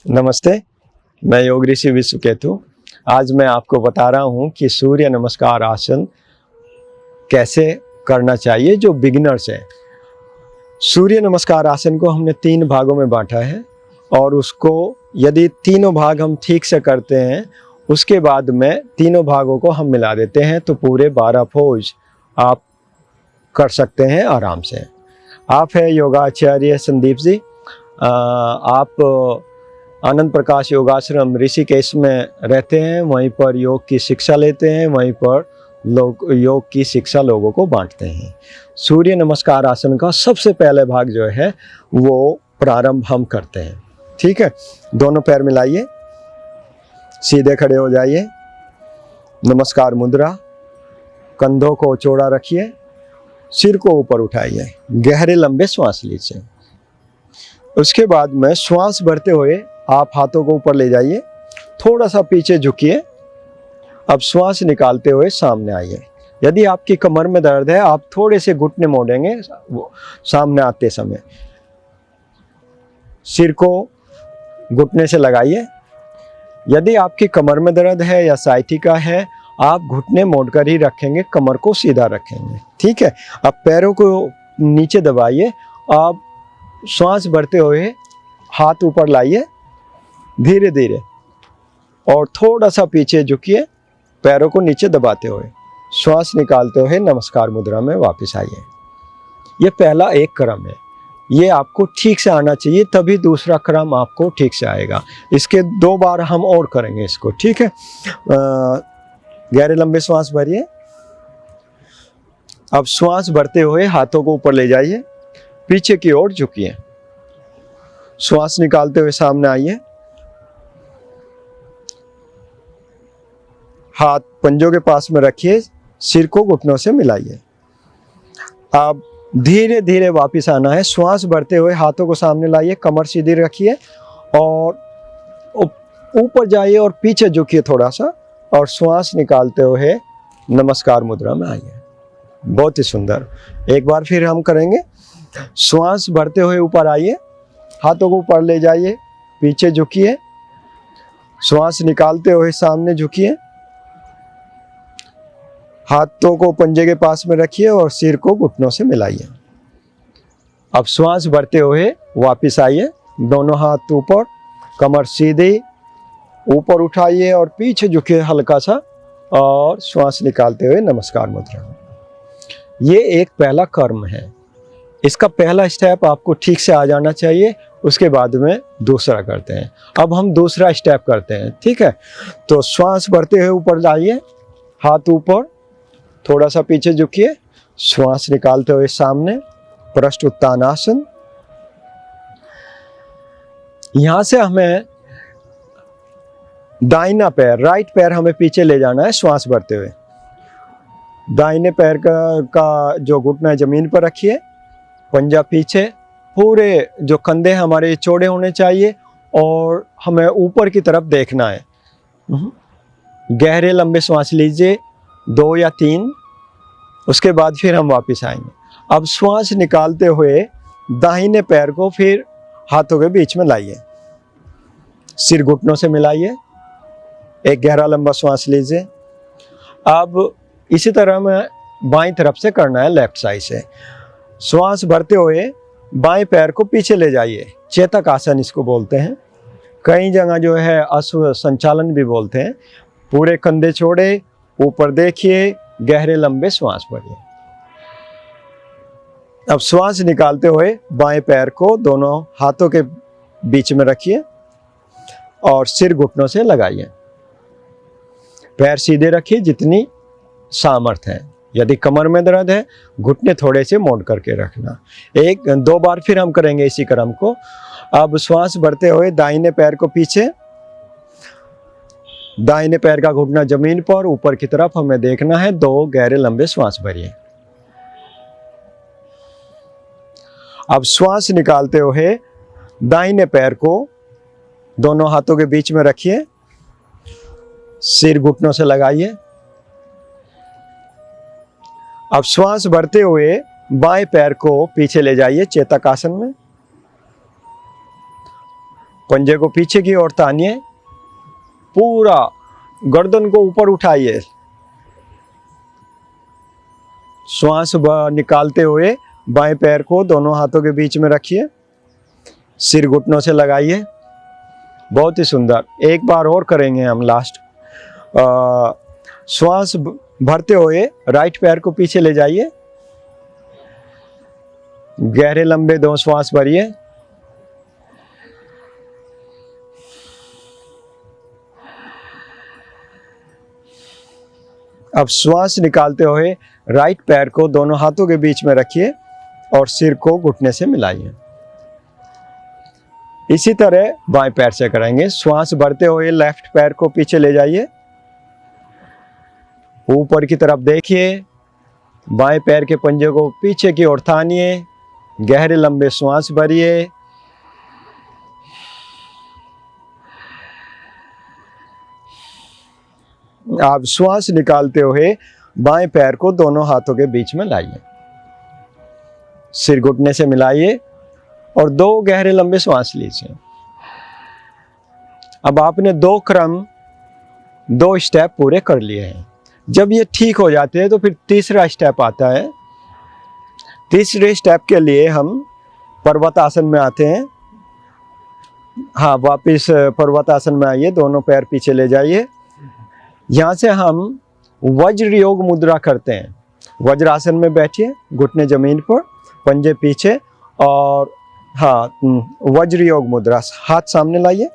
नमस्ते, मैं योग ऋषि विश्वकेतु। आज मैं आपको बता रहा हूँ कि सूर्य नमस्कार आसन कैसे करना चाहिए जो बिगिनर्स हैं। सूर्य नमस्कार आसन को हमने 3 भागों में बांटा है और उसको यदि तीनों भाग हम ठीक से करते हैं उसके बाद में तीनों भागों को हम मिला देते हैं तो पूरे 12 पोज आप कर सकते हैं आराम से। आप है योगाचार्य संदीप जी। आप आनंद प्रकाश योगाश्रम ऋषिकेश में रहते हैं, वहीं पर योग की शिक्षा लेते हैं, वहीं पर लोग योग की शिक्षा लोगों को बांटते हैं। सूर्य नमस्कार आसन का सबसे पहले भाग जो है वो प्रारंभ हम करते हैं। ठीक है, दोनों पैर मिलाइए, सीधे खड़े हो जाइए, नमस्कार मुद्रा, कंधों को चौड़ा रखिए, सिर को ऊपर उठाइए, गहरे लंबे श्वास लीजिए। उसके बाद में श्वास भरते हुए आप हाथों को ऊपर ले जाइए, थोड़ा सा पीछे झुकिए। अब श्वास निकालते हुए सामने आइए। यदि आपकी कमर में दर्द है आप थोड़े से घुटने मोड़ेंगे सामने आते समय। सिर को घुटने से लगाइए। यदि आपकी कमर में दर्द है या साइटिका है आप घुटने मोड़कर ही रखेंगे, कमर को सीधा रखेंगे। ठीक है, अब पैरों को नीचे दबाइए। आप श्वास भरते हुए हाथ ऊपर लाइए धीरे धीरे और थोड़ा सा पीछे झुकिए, पैरों को नीचे दबाते हुए श्वास निकालते हुए नमस्कार मुद्रा में वापस आइए। ये पहला एक क्रम है, ये आपको ठीक से आना चाहिए तभी दूसरा क्रम आपको ठीक से आएगा। इसके 2 बार हम और करेंगे इसको। ठीक है, गहरे लंबे श्वास भरिए। अब श्वास भरते हुए हाथों को ऊपर ले जाइए, पीछे की ओर झुकिए, श्वास निकालते हुए सामने आइए, हाथ पंजों के पास में रखिए, सिर को घुटनों से मिलाइए। अब धीरे धीरे वापस आना है। श्वास भरते हुए हाथों को सामने लाइए, कमर सीधी रखिए और ऊपर जाइए और पीछे झुकिए थोड़ा सा और श्वास निकालते हुए नमस्कार मुद्रा में आइए। बहुत ही सुंदर। एक बार फिर हम करेंगे। श्वास भरते हुए ऊपर आइए, हाथों को ऊपर ले जाइए, पीछे झुकिए, श्वास निकालते हुए सामने झुकिए, हाथों को पंजे के पास में रखिए और सिर को घुटनों से मिलाइए। अब श्वास भरते हुए वापस आइए, दोनों हाथ ऊपर, कमर सीधी ऊपर उठाइए और पीछे झुकिए हल्का सा और श्वास निकालते हुए नमस्कार मुद्रा। ये एक पहला कर्म है, इसका पहला स्टेप आपको ठीक से आ जाना चाहिए, उसके बाद में दूसरा करते हैं। अब हम दूसरा स्टेप करते हैं। ठीक है, तो श्वास भरते हुए ऊपर जाइए, हाथ ऊपर, थोड़ा सा पीछे झुकिए, श्वास निकालते हुए सामने पृष्ठ उत्तानासन। यहां से हमें दाहिना पैर, राइट पैर हमें पीछे ले जाना है श्वास भरते हुए। दाहिने पैर का जो घुटना है जमीन पर रखिए, पंजा पीछे, पूरे जो कंधे हमारे चौड़े होने चाहिए और हमें ऊपर की तरफ देखना है। गहरे लंबे श्वास लीजिए, 2 या 3, उसके बाद फिर हम वापस आएंगे। अब श्वास निकालते हुए दाहिने पैर को फिर हाथों के बीच में लाइए, सिर घुटनों से मिलाइए, एक गहरा लंबा श्वास लीजिए। अब इसी तरह में बाईं तरफ से करना है, लेफ्ट साइड से। श्वास भरते हुए बाएं पैर को पीछे ले जाइए, चेतक आसन इसको बोलते हैं, कई जगह जो है अश्व संचालन भी बोलते हैं। पूरे कंधे छोड़े, ऊपर देखिए, गहरे लंबे श्वास भरिए। अब श्वास निकालते हुए बाएं पैर को दोनों हाथों के बीच में रखिए और सिर घुटनों से लगाइए। पैर सीधे रखिए जितनी सामर्थ्य है। यदि कमर में दर्द है घुटने थोड़े से मोड़ करके रखना। 1-2 बार फिर हम करेंगे इसी क्रम को। अब श्वास भरते हुए दाहिने पैर को पीछे, दाहिने पैर का घुटना जमीन पर, ऊपर की तरफ हमें देखना है। 2 गहरे लंबे श्वास भरिए। अब श्वास निकालते हुए दाहिने पैर को दोनों हाथों के बीच में रखिए, सिर घुटनों से लगाइए। अब श्वास भरते हुए बाएं पैर को पीछे ले जाइए चेतक आसन में। पंजे को पीछे की ओर तानिए, पूरा गर्दन को ऊपर उठाइए, श्वास निकालते हुए बाएं पैर को दोनों हाथों के बीच में रखिए, सिर घुटनों से लगाइए। बहुत ही सुंदर। एक बार और करेंगे हम लास्ट। श्वास भरते हुए राइट पैर को पीछे ले जाइए, गहरे लंबे 2 श्वास भरिए। अब श्वास निकालते हुए राइट पैर को दोनों हाथों के बीच में रखिए और सिर को घुटने से मिलाइए। इसी तरह बाएं पैर से करेंगे। श्वास भरते हुए लेफ्ट पैर को पीछे ले जाइए, ऊपर की तरफ देखिए, बाएं पैर के पंजे को पीछे की ओर तानिए, गहरे लंबे श्वास भरिए। आप श्वास निकालते हुए बाएं पैर को दोनों हाथों के बीच में लाइए, सिर घुटने से मिलाइए और 2 गहरे लंबे श्वास लीजिए। अब आपने 2 क्रम 2 स्टेप पूरे कर लिए हैं। जब ये ठीक हो जाते हैं तो फिर तीसरा स्टेप आता है। तीसरे स्टेप के लिए हम पर्वतासन में आते हैं। हाँ, वापिस पर्वतासन में आइए, दोनों पैर पीछे ले जाइए। यहाँ से हम वज्र योग मुद्रा करते हैं। वज्रासन में बैठिए, घुटने जमीन पर, पंजे पीछे, और हाँ, वज्र योग मुद्रा, हाथ सामने लाइए।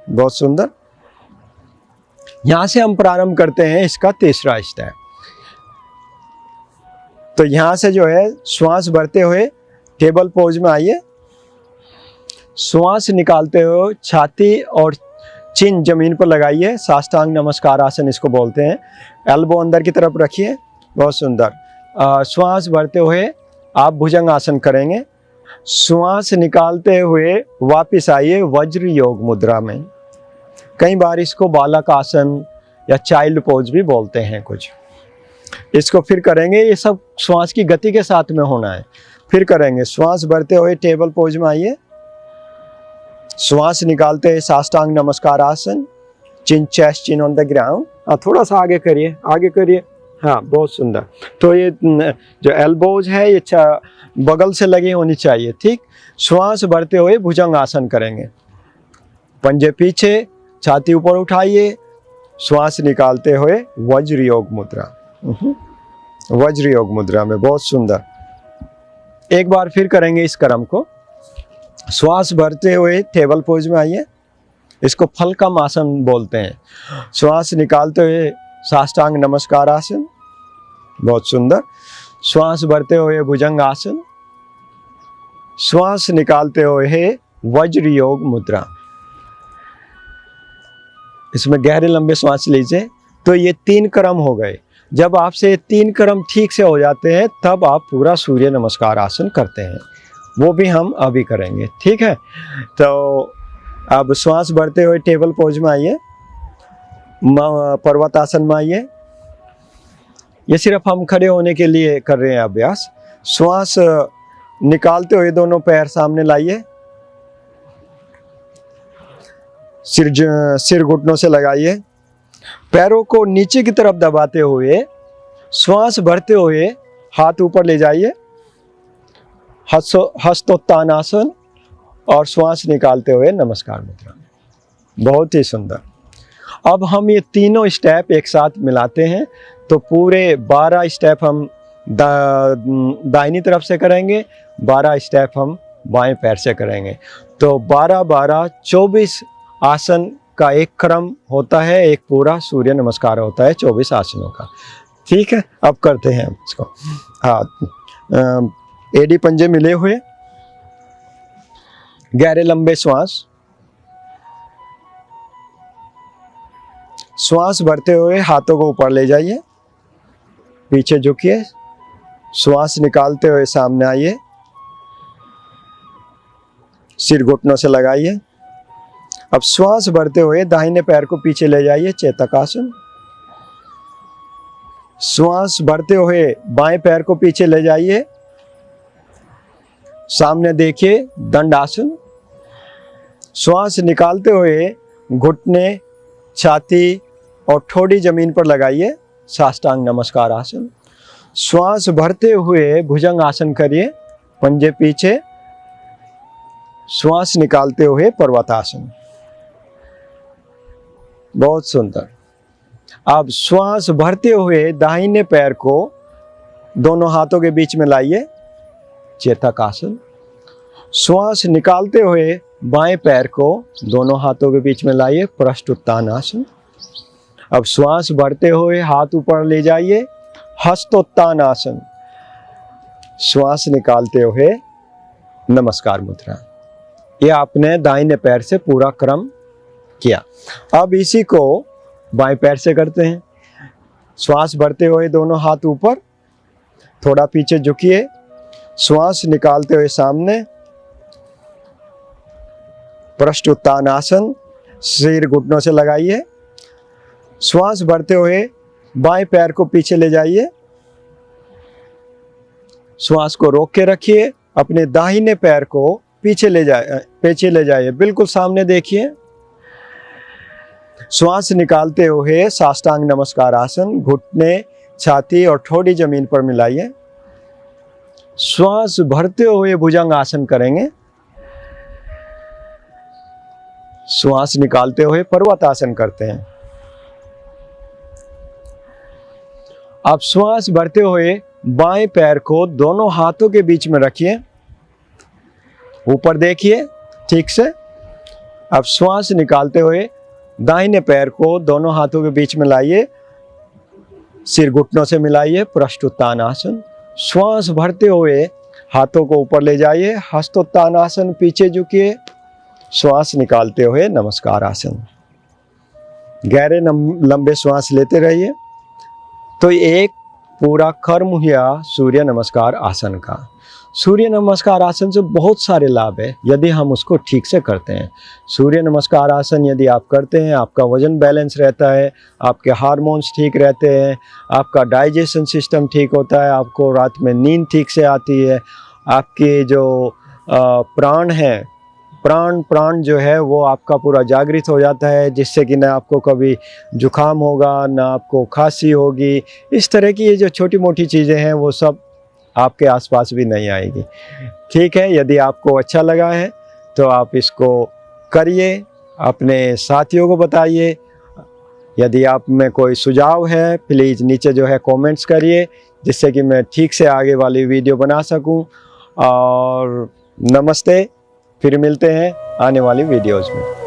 बहुत सुंदर। यहाँ से हम प्रारंभ करते हैं इसका तीसरा स्टेप। तो यहाँ से जो है श्वास भरते हुए टेबल पोज में आइए, श्वास निकालते हुए छाती और चिन जमीन पर लगाइए, साष्टांग नमस्कार आसन इसको बोलते हैं। एल्बो अंदर की तरफ रखिए। बहुत सुंदर। श्वास भरते हुए आप भुजंग आसन करेंगे। श्वास निकालते हुए वापस आइए वज्र योग मुद्रा में। कई बार इसको बालक आसन या चाइल्ड पोज भी बोलते हैं कुछ। इसको फिर करेंगे, ये सब श्वास की गति के साथ में होना है। फिर करेंगे, श्वास भरते हुए टेबल पोज में आइए, श्वास निकालते हुए साष्टांग नमस्कार आसन, chin chest chin on the ground. थोड़ा सा आगे करिए, आगे करिए। हाँ, बहुत सुंदर। तो ये जो एल्बोज है ये बगल से लगी होनी चाहिए, ठीक। श्वास भरते हुए भुजंग आसन करेंगे, पंजे पीछे, छाती ऊपर उठाइए, श्वास निकालते हुए वज्र योग मुद्रा। वज्र योग मुद्रा में। बहुत सुंदर। एक बार फिर करेंगे इस क्रम को। श्वास भरते हुए टेबल पोज में आइए, इसको फलकम आसन बोलते हैं। श्वास निकालते हुए साष्टांग नमस्कार आसन। बहुत सुंदर। श्वास भरते हुए भुजंग आसन, श्वास निकालते हुए वज्र योग मुद्रा। इसमें गहरे लंबे श्वास लीजिए। तो ये 3 क्रम हो गए। जब आपसे 3 क्रम ठीक से हो जाते हैं तब आप पूरा सूर्य नमस्कार आसन करते हैं, वो भी हम अभी करेंगे, ठीक है। तो अब श्वास भरते हुए टेबल पोज में आइए, पर्वतासन में आइए। ये सिर्फ हम खड़े होने के लिए कर रहे हैं अभ्यास। श्वास निकालते हुए दोनों पैर सामने लाइए, सिर घुटनों से लगाइए, पैरों को नीचे की तरफ दबाते हुए श्वास भरते हुए हाथ ऊपर ले जाइए, हस्तोत्थान आसन, और श्वास निकालते हुए नमस्कार मुद्रा। बहुत ही सुंदर। अब हम ये तीनों स्टेप एक साथ मिलाते हैं तो पूरे 12 स्टेप हम दाहिनी तरफ से करेंगे, 12 स्टेप हम बाएं पैर से करेंगे। तो 12-12 24 आसन का एक क्रम होता है, एक पूरा सूर्य नमस्कार होता है 24 आसनों का, ठीक है। अब करते हैं इसको। हाँ, एडी पंजे मिले हुए, गहरे लंबे श्वास, श्वास भरते हुए हाथों को ऊपर ले जाइए, पीछे झुकिए, श्वास निकालते हुए सामने आइए, सिर घुटनों से लगाइए। अब श्वास भरते हुए दाहिने पैर को पीछे ले जाइए, चेतक आसन। श्वास भरते हुए बाएं पैर को पीछे ले जाइए, सामने देखिए, दंड आसन। श्वास निकालते हुए घुटने, छाती और ठोड़ी जमीन पर लगाइए, साष्टांग नमस्कार आसन। श्वास भरते हुए भुजंग आसन करिए, पंजे पीछे। श्वास निकालते हुए पर्वतासन। बहुत सुंदर। अब श्वास भरते हुए दाहिने पैर को दोनों हाथों के बीच में लाइए, चेतक आसन। श्वास निकालते हुए बाएं पैर को दोनों हाथों के बीच में लाइए, पृष्ठ उत्तान आसन। अब श्वास भरते हुए हाथ ऊपर ले जाइए, हस्तोत्तान आसन। श्वास निकालते हुए नमस्कार मुद्रा। ये आपने दाहिने पैर से पूरा क्रम किया। अब इसी को बाएं पैर से करते हैं। श्वास भरते हुए दोनों हाथ ऊपर, थोड़ा पीछे झुकिए। श्वास निकालते हुए सामने, पृष्ठ उत्तान आसन। सिर घुटनों से लगाइए। श्वास भरते हुए बाएं पैर को पीछे ले जाइए। श्वास को रोक के रखिए। अपने दाहिने पैर को पीछे ले जाइए, बिल्कुल सामने देखिए। श्वास निकालते हुए साष्टांग नमस्कार आसन। घुटने, छाती और ठोड़ी जमीन पर मिलाइए। श्वास भरते हुए भुजंग आसन करेंगे। श्वास निकालते हुए पर्वतासन करते हैं। अब श्वास भरते हुए बाएं पैर को दोनों हाथों के बीच में रखिए, ऊपर देखिए ठीक से। अब श्वास निकालते हुए दाहिने पैर को दोनों हाथों के बीच में लाइए, सिर घुटनों से मिलाइए, पृष्ठ उत्तान आसन। श्वास भरते हुए हाथों को ऊपर ले जाइए, हस्तोत्तान आसन, पीछे झुकिए। श्वास निकालते हुए नमस्कार आसन। गहरे लंबे श्वास लेते रहिए। तो एक पूरा कर्म हुआ सूर्य नमस्कार आसन का। सूर्य नमस्कार आसन से बहुत सारे लाभ है यदि हम उसको ठीक से करते हैं। सूर्य नमस्कार आसन यदि आप करते हैं, आपका वजन बैलेंस रहता है, आपके हार्मोन्स ठीक रहते हैं, आपका डाइजेशन सिस्टम ठीक होता है, आपको रात में नींद ठीक से आती है, आपके जो प्राण हैं, प्राण जो है वो आपका पूरा जागृत हो जाता है, जिससे कि ना आपको कभी जुकाम होगा, ना आपको खांसी होगी। इस तरह की ये जो छोटी मोटी चीज़ें हैं वो सब आपके आसपास भी नहीं आएगी। ठीक है, यदि आपको अच्छा लगा है तो आप इसको करिए, अपने साथियों को बताइए। यदि आप में कोई सुझाव है प्लीज़ नीचे जो है कमेंट्स करिए, जिससे कि मैं ठीक से आगे वाली वीडियो बना सकूं। और नमस्ते, फिर मिलते हैं आने वाली वीडियोज़ में।